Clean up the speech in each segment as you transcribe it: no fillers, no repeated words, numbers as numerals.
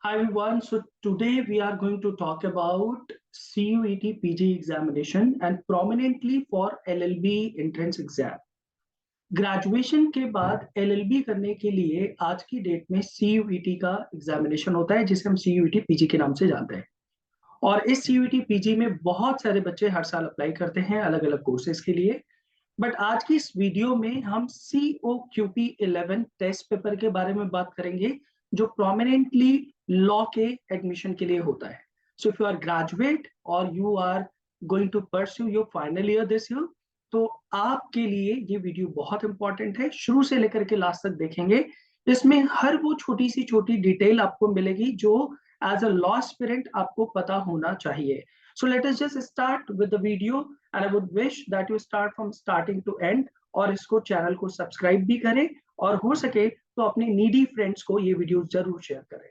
Hi everyone. So today we are going to talk about CUET PG examination and prominently for LLB entrance exam. Graduation के बाद LLB करने के लिए आज की डेट में CUET का एग्जामिनेशन होता है जिसे हम CUET PG के नाम से जानते हैं। और इस CUET PG में बहुत सारे बच्चे हर साल अप्लाई करते हैं अलग अलग कोर्सेज के लिए। बट आज की इस वीडियो में हम COQP 11 टेस्ट पेपर के बारे में बात करेंगे जो प्रोमिनेंटली लॉ के एडमिशन के लिए होता है। So if you are graduate और you are going to pursue your final year this year, तो आपके लिए ये वीडियो बहुत इंपॉर्टेंट है। शुरू से लेकर के लास्ट तक देखेंगे। इसमें हर वो छोटी सी छोटी डिटेल आपको मिलेगी जो एज अ लॉ एस्पिरेंट आपको पता होना चाहिए। So let us just start with the video and I would wish that you start from starting to end और इसको चैनल को सब्सक्राइब भी करें और हो सके तो अपने नीडी फ्रेंड्स को ये वीडियो जरूर शेयर करें।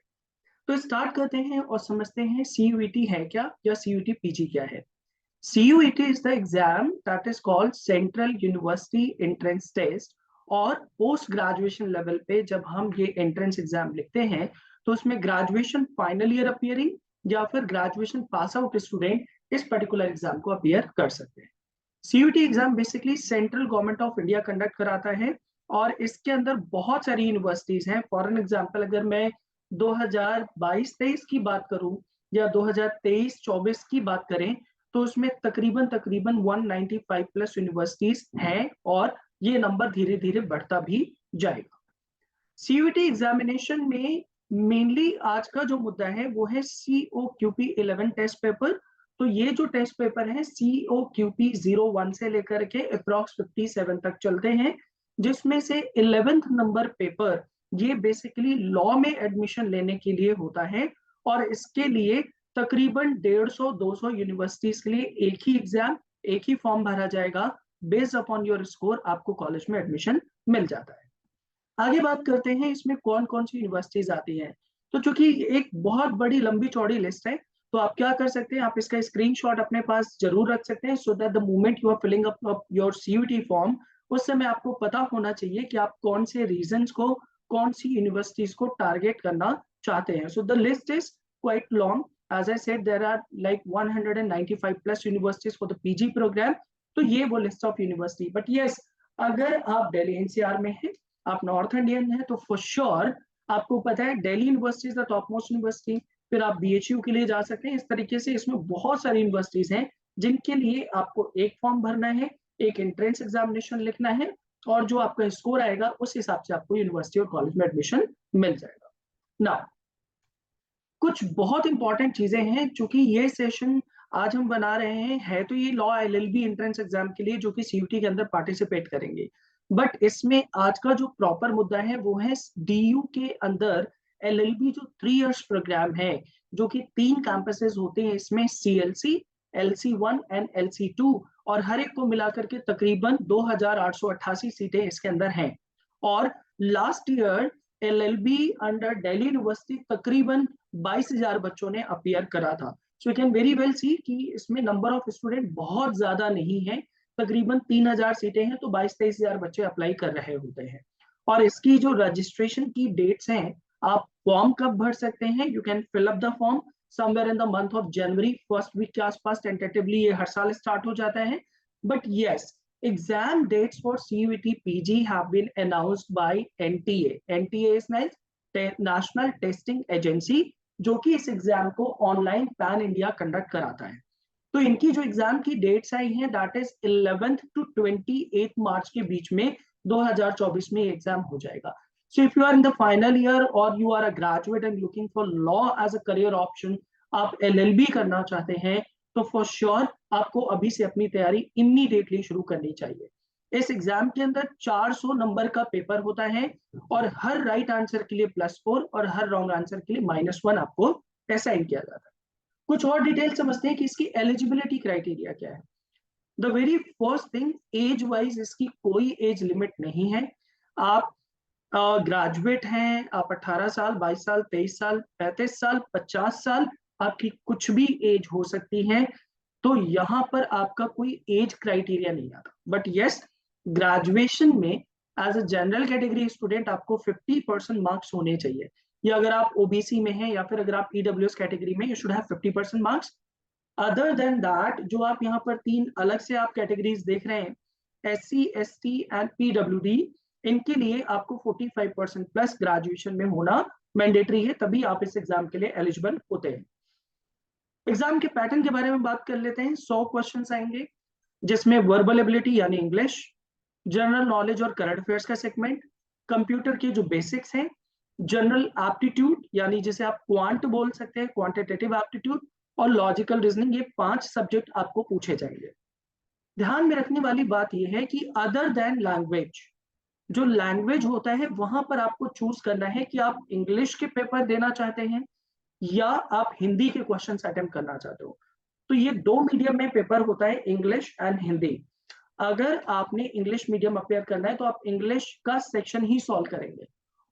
तो स्टार्ट करते हैं और समझते हैं CUET है क्या या CUET PG क्या है। CUET is the exam that is called Central University Entrance Test और पोस्ट ग्रेजुएशन लेवल पे जब हम ये एंट्रेंस एग्जाम लिखते हैं तो उसमें ग्रेजुएशन फाइनल ईयर अपीयरिंग या फिर ग्रेजुएशन पास आउट स्टूडेंट इस पर्टिकुलर एग्जाम को अपीयर कर सकते हैं। CUET exam basically central government of India conduct कराता है और इसके अंदर बहुत सारी यूनिवर्सिटीज हैं। फॉर एन एग्जाम्पल अगर मैं 2022-23 की बात करूं या 2023-24 की बात करें तो उसमें तकरीबन 195 प्लस यूनिवर्सिटीज हैं और ये नंबर धीरे धीरे बढ़ता भी जाएगा। CUET एग्जामिनेशन में मेनली आज का जो मुद्दा है वो है COQP 11 टेस्ट पेपर। तो ये जो टेस्ट पेपर है COQP 01 से लेकर के अप्रॉक्स 57 तक चलते हैं, जिसमें से 11th नंबर पेपर ये बेसिकली लॉ में एडमिशन लेने के लिए होता है और इसके लिए तकरीबन 150-200 यूनिवर्सिटीज के लिए एक ही एग्जाम एक ही फॉर्म भरा जाएगा। बेस्ड अपॉन योर स्कोर आपको कॉलेज में एडमिशन मिल जाता है। आगे बात करते हैं इसमें कौन कौन सी यूनिवर्सिटीज आती हैं। तो चूंकि एक बहुत बड़ी लंबी चौड़ी लिस्ट है तो आप क्या कर सकते हैं, आप इसका स्क्रीनशॉट अपने पास जरूर रख सकते हैं so that the moment you are filling up your CUET form उस समय आपको पता होना चाहिए कि आप कौन से रीजंस को कौन सी यूनिवर्सिटीज को टारगेट करना चाहते हैं। So the list is quite long. As I said, there are like 195 plus universities for the PG program. तो ये वो list of university. But yes, अगर आप दिल्ली NCR में हैं, आप नॉर्थ इंडियन हैं, तो फॉर श्योर आपको पता है Delhi university is the top most university. फिर आप BHU के लिए जा सकते हैं। इस तरीके से इसमें बहुत सारी यूनिवर्सिटीज हैं जिनके लिए आपको एक फॉर्म भरना है, एक एंट्रेंस एग्जामिनेशन लिखना है और जो आपका स्कोर आएगा उस हिसाब से आपको यूनिवर्सिटी और कॉलेज में एडमिशन मिल जाएगा। नाउ कुछ बहुत इंपॉर्टेंट चीजें हैं चूंकि ये सेशन आज हम बना रहे हैं है तो ये लॉ LLB एंट्रेंस एग्जाम के लिए जो कि CUET के अंदर पार्टिसिपेट करेंगे। बट इसमें आज का जो प्रॉपर मुद्दा है वो है DU के अंदर LLB जो 3 इयर्स प्रोग्राम है जो कि 3 कैंपसेस होते हैं, इसमें CLC, LC1 एंड LC2 और हर एक को मिलाकर के तकरीबन 2888 सीटें इसके अंदर हैं। और last year LLB under Delhi university तकरीबन 22,000 बच्चों ने अपीयर करा था। So you can very well see कि इसमें नंबर ऑफ स्टूडेंट बहुत ज्यादा नहीं है, तकरीबन 3,000 सीटें हैं तो 22-23,000 बच्चे अप्लाई कर रहे होते हैं। और इसकी जो रजिस्ट्रेशन की डेट्स हैं, आप फॉर्म कब भर सकते हैं, you can fill up the form somewhere in the month of January first week के आसपास। टेंटेटिवली ये हर साल स्टार्ट हो जाता है। But yes, exam dates for CUET PG have been announced by NTA. NTA is National Testing Agency, जो कि इस एग्जाम को ऑनलाइन पैन इंडिया कंडक्ट कराता है। तो इनकी जो एग्जाम की डेट्स आई हैं दैट इज 11th to 28 मार्च के बीच में 2024 में एग्जाम हो जाएगा। So if you are in the final year और you are a graduate and looking for law as a career option, आप LLB करना चाहते हैं तो फॉर श्योर आपको अभी से अपनी तैयारी इमीडिएटली शुरू करनी चाहिए। इस एग्जाम के अंदर 400 नंबर का पेपर होता है और हर राइट आंसर के लिए +4 और हर रॉन्ग आंसर के लिए -1 आपको असाइन किया जाता है। कुछ और डिटेल समझते हैं कि इसकी एलिजिबिलिटी क्राइटेरिया क्या है। The very first thing, age wise इसकी कोई एज लिमिट नहीं है। आप ग्रेजुएट हैं, आप 18 साल, 22 साल, 23 साल, 35 साल, 50 साल, आपकी कुछ भी एज हो सकती है। तो यहाँ पर आपका कोई एज क्राइटेरिया नहीं आता। बट यस, ग्रेजुएशन में as a general category student आपको 50% मार्क्स होने चाहिए। या अगर आप ओबीसी में हैं या फिर अगर आप ईडब्ल्यूएस कैटेगरी में, you should have 50% marks. Other than that, जो आप यहाँ पर 3 अलग से आप कैटेगरीज देख रहे हैं, एससी, एसटी एंड पीडब्ल्यूडी, इनके लिए आपको 45% प्लस ग्रेजुएशन में होना मैंडेटरी है, तभी आप इस एग्जाम के लिए एलिजिबल होते हैं। एग्जाम के पैटर्न के बारे में बात कर लेते हैं। 100 क्वेश्चंस आएंगे, जिसमें वर्बल एबिलिटी यानी इंग्लिश, जनरल नॉलेज और करंट अफेयर्स का सेगमेंट, कंप्यूटर के जो बेसिक्स हैं, जनरल एप्टीट्यूड यानी जिसे आप क्वांट बोल सकते हैं, क्वांटिटेटिव एप्टीट्यूड, और लॉजिकल रीजनिंग, ये 5 सब्जेक्ट आपको पूछे जाएंगे। ध्यान में रखने वाली बात यह है कि अदर देन लैंग्वेज, जो लैंग्वेज होता है वहां पर आपको चूज करना है कि आप इंग्लिश के पेपर देना चाहते हैं या आप हिंदी के क्वेश्चंस अटेम्प्ट करना चाहते हो। तो ये 2 मीडियम में पेपर होता है, इंग्लिश एंड हिंदी। अगर आपने इंग्लिश मीडियम अपेयर करना है तो आप इंग्लिश का सेक्शन ही सॉल्व करेंगे,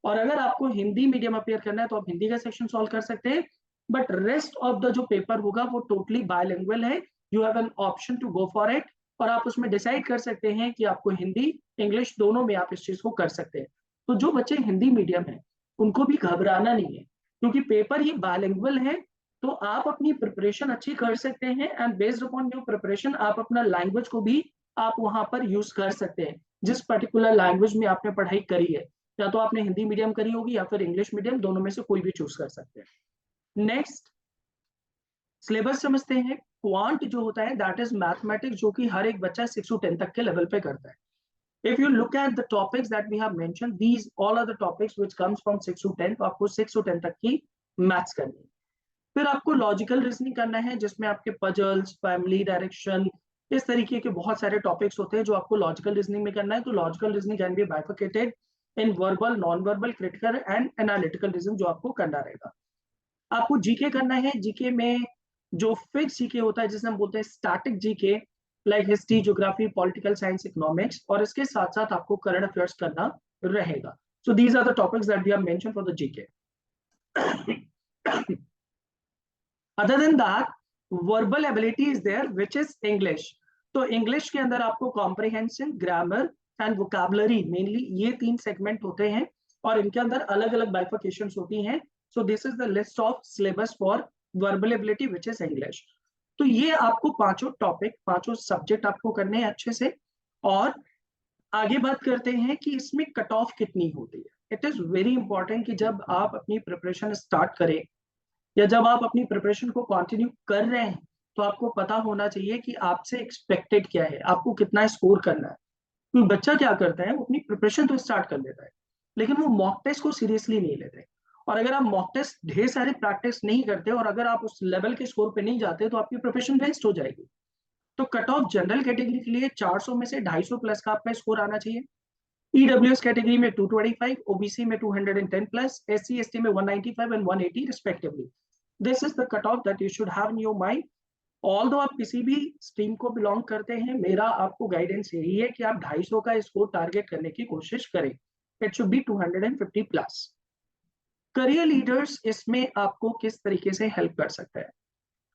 और अगर आपको हिंदी मीडियम अपेयर करना है तो आप हिंदी का सेक्शन सॉल्व कर सकते हैं। बट रेस्ट ऑफ द जो पेपर होगा वो टोटली बायलिंगुअल है, you have an option to go for it, और आप उसमें डिसाइड कर सकते हैं कि आपको हिंदी इंग्लिश दोनों में आप इस चीज को कर सकते हैं। तो जो बच्चे हिंदी मीडियम है उनको भी घबराना नहीं है, क्योंकि पेपर ये बायलिंगुअल है। तो आप अपनी प्रिपरेशन अच्छी कर सकते हैं, and based upon your preparation आप अपना लैंग्वेज को भी आप वहां पर यूज कर सकते हैं, जिस पर्टिकुलर लैंग्वेज में आपने पढ़ाई करी है, या तो आपने हिंदी मीडियम करी होगी या फिर इंग्लिश मीडियम, दोनों में से कोई भी चूज कर सकते हैं। नेक्स्ट सिलेबस समझते हैं। क्वांट जो होता है दैट इज मैथमेटिक्स, जो कि हर एक बच्चा 6 to 10 तक के लेवल पे करता है। If you look at the topics that we have mentioned, these all are the topics which comes from 6 to 10, तो आपको 6 to 10 तक की मैथ्स करनी है। फिर आपको लॉजिकल रीजनिंग करना है, जिसमें आपके पजल्स, फैमिली, डायरेक्शन, इस तरीके के बहुत सारे टॉपिक्स होते हैं जो आपको लॉजिकल रीजनिंग में करना है। तो logical reasoning can be bifurcated in verbal, non verbal, critical and analytical reasoning, जो आपको करना रहेगा। आपको जीके करना है। जीके में जो फिक्स जीके होता है, जिसे हम बोलते हैं static GK, like history, geography, political science, economics, और इसके साथ साथ आपको करंट अफेयर्स करना रहेगा। So these are the topics that we have mentioned for the GK. Other than that, verbal ability is there which is English. तो English के अंदर आपको comprehension, grammar and vocabulary, mainly ये 3 सेगमेंट होते हैं, और इनके अंदर अलग अलग बाइफर्केशंस होती हैं। So this is the list of syllabus for verbal ability which is English. तो ये आपको पांचों टॉपिक, पांचों सब्जेक्ट आपको करने हैं अच्छे से। और आगे बात करते हैं कि इसमें कट ऑफ कितनी होती है। इट इज वेरी इंपॉर्टेंट कि जब आप अपनी प्रिपरेशन स्टार्ट करें या जब आप अपनी प्रिपरेशन को कंटिन्यू कर रहे हैं, तो आपको पता होना चाहिए कि आपसे एक्सपेक्टेड क्या है, आपको कितना स्कोर करना है। तो बच्चा क्या करता है, वो अपनी प्रिपरेशन तो स्टार्ट कर लेता है, लेकिन वो मॉक टेस्ट को सीरियसली नहीं लेते। और अगर आप मॉक टेस्ट ढेर सारे प्रैक्टिस नहीं करते और अगर आप उस लेवल के स्कोर पे नहीं जाते, तो आपकी प्रिपरेशन वेस्ट हो जाएगी। तो कट ऑफ जनरल कैटेगरी के लिए 400 में से 250 प्लस का आपका स्कोर आना चाहिए। ईडब्ल्यूएस कैटेगरी में 225, ओबीसी में 210 प्लस, एससी एसटी में 195 and 180 respectively. This is the cut off that you should have in your mind. Although आप किसी भी स्ट्रीम को बिलोंग करते हैं, मेरा आपको गाइडेंस यही है कि आप 250 का स्कोर टारगेट करने की कोशिश करें। It should be 250 plus. Career leaders इसमें आपको किस तरीके से हेल्प कर सकता है।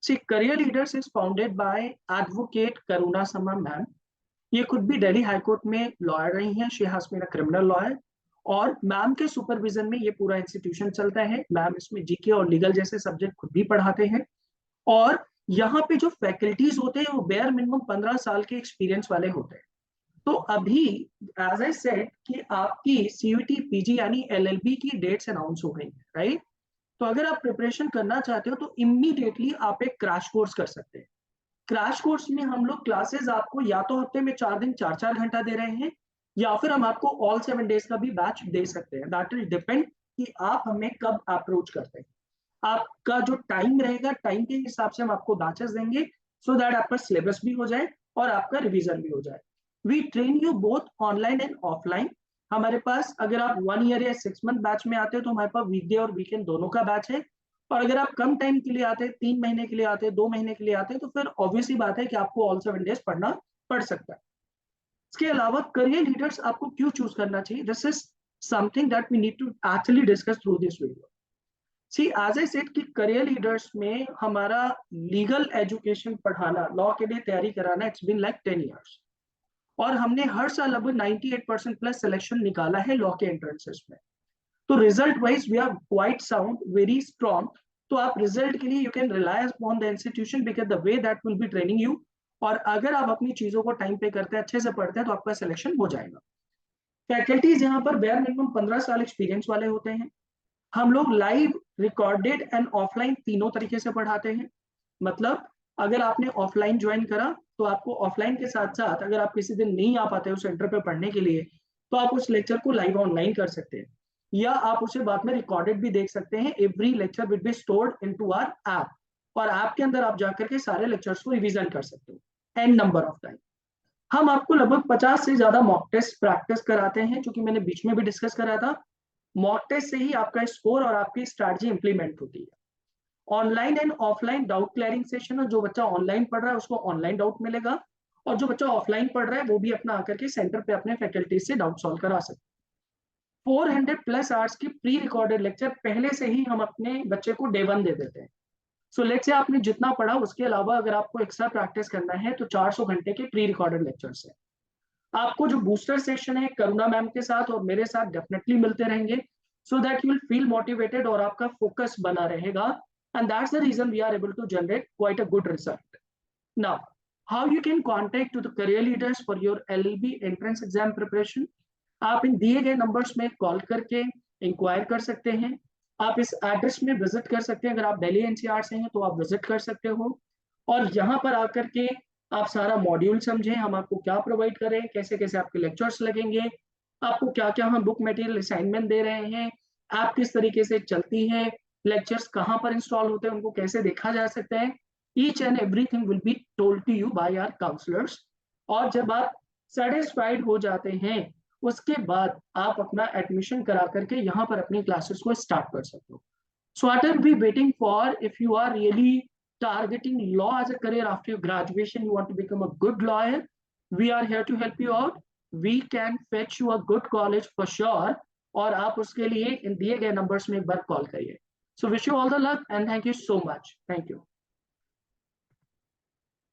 See, career leaders is founded by advocate Karuna Sama ma'am. ये खुद भी दिल्ली हाईकोर्ट में लॉयर रही हैं, she has been a criminal lawyer, और मैम के सुपरविजन में ये पूरा इंस्टीट्यूशन चलता है। मैम इसमें जीके और लीगल जैसे सब्जेक्ट खुद भी पढ़ाते हैं, और यहाँ पे जो फैकल्टीज होते हैं वो बेयर मिनिमम 15 साल के एक्सपीरियंस वाले होते हैं। तो अभी एज आई सेड कि आपकी सीयूटी पीजी यानी एलएलबी की डेट्स अनाउंस हो गई है, राइट। तो अगर आप प्रिपरेशन करना चाहते हो तो इमीडिएटली आप एक क्रैश कोर्स कर सकते हैं। क्रैश कोर्स में हम लोग क्लासेस आपको या तो हफ्ते में 4 दिन 4-4 घंटा दे रहे हैं, या फिर हम आपको ऑल 7 डेज का भी बैच दे सकते हैं। दैट विल डिपेंड कि आप हमें कब अप्रोच करते हैं। आपका जो टाइम रहेगा, टाइम के हिसाब से हम आपको बैचेस देंगे, सो दैट आपका सिलेबस भी हो जाए और आपका रिवीजन भी हो जाए। We train you both online and offline. हमारे पास अगर आप 1 ईयर या 6 मंथ बैच में आते हो तो हमारे पास वीकडे और वीकेंड दोनों का बैच है। और अगर आप कम टाइम के लिए आते हैं, 3 महीने के लिए आते हैं, 2 महीने के लिए आते हैं, तो फिर ऑब्वियसली बात है कि आपको ऑल 7 डेज पढ़ना पड़ सकता है। इसके अलावा करियर लीडर्स आपको क्यों चूज करना चाहिए, this is something that we need to actually discuss through this video. See, as I said कि करियर लीडर्स में हमारा लीगल एजुकेशन पढ़ाना, लॉ के लिए तैयारी कराना, इट्स बीन लाइक 10 ईयर्स, और हमने हर साल लगभग 98% प्लस सिलेक्शन निकाला है लॉ के एंट्रेंसेस में। तो result wise we are quite sound, very strong. तो आप रिजल्ट के लिए you can rely upon the institution because the way that will be training you. और अगर आप अपनी चीजों को टाइम पे करते हैं, अच्छे से पढ़ते हैं, तो आपका सिलेक्शन हो जाएगा। फैकल्टीज यहाँ पर बेयर मिनिमम 15 साल एक्सपीरियंस वाले होते हैं। हम लोग लाइव, रिकॉर्डेड एंड ऑफलाइन तीनों तरीके से पढ़ाते हैं। मतलब अगर आपने ऑफलाइन ज्वाइन करा तो आपको ऑफलाइन के साथ साथ अगर आप किसी दिन नहीं आ पाते हो सेंटर पे पढ़ने के लिए, तो आप उस लेक्चर को लाइव ऑनलाइन कर सकते हैं, या आप उसे बाद में रिकॉर्डेड भी देख सकते हैं। Every lecture will be stored into our app, और ऐप के अंदर आप जाकर के सारे लेक्चर्स को रिवीजन कर सकते हो एन नंबर ऑफ टाइम। हम आपको लगभग 50 से ज्यादा मॉक टेस्ट प्रैक्टिस कराते हैं, जो कि मैंने बीच में भी डिस्कस करा था। मॉक टेस्ट से ही आपका स्कोर और आपकी स्ट्रैटेजी इंप्लीमेंट होती है। Online and offline doubt clearing session, जो बच्चा ऑनलाइन पढ़ रहा है उसको ऑनलाइन डाउट मिलेगा, और जो बच्चा ऑफलाइन पढ़ रहा है वो भी अपना आकर के सेंटर पे अपने फैकल्टी से डाउट सॉल्व करा सकते हैं। 400+ आवर्स की प्री रिकॉर्डेड लेक्चर पहले से ही हम अपने बच्चे को डे 1 दे देते हैं। सो लेट्स से आपने जितना पढ़ा उसके अलावा अगर आपको एक्स्ट्रा प्रैक्टिस करना है तो 400 घंटे के प्री रिकॉर्डेड लेक्चर्स है। आपको जो बूस्टर सेशन है करुणा मैम के साथ और मेरे साथ डेफिनेटली मिलते रहेंगे, so that you will feel motivated और आपका फोकस बना रहेगा, and that's the reason we are able to generate quite a good result. Now how you can contact to the career leaders for your LLB entrance exam preparation. आप इन दिए गए numbers में call करके inquire कर सकते हैं। आप इस एड्रेस में विजिट कर सकते हैं, अगर आप दिल्ली एनसीआर से हैं तो आप विजिट कर सकते हो, और यहाँ पर आकर के आप सारा मॉड्यूल समझें, हम आपको क्या प्रोवाइड करें, कैसे कैसे आपके लेक्चर्स लगेंगे, आपको क्या क्या हम बुक मटेरियल असाइनमेंट दे रहे हैं, ऐप किस तरीके से चलती है, लेक्चर्स कहाँ पर इंस्टॉल होते हैं, उनको कैसे देखा जा सकता है। Each and everything will be told to you by our counsellors. और जब आप सेटिस्फाइड हो जाते हैं उसके बाद आप अपना एडमिशन करा करके यहाँ पर अपनी क्लासेस को स्टार्ट कर सकते हो। So what are we waiting for? If you are really targeting law as a career after your graduation, you want to become a good lawyer, we are here to help you out. We can fetch you a good college for sure. और आप उसके लिए इन दिए गए numbers में एक बार call करिए। So wish you all the luck and thank you so much. Thank you.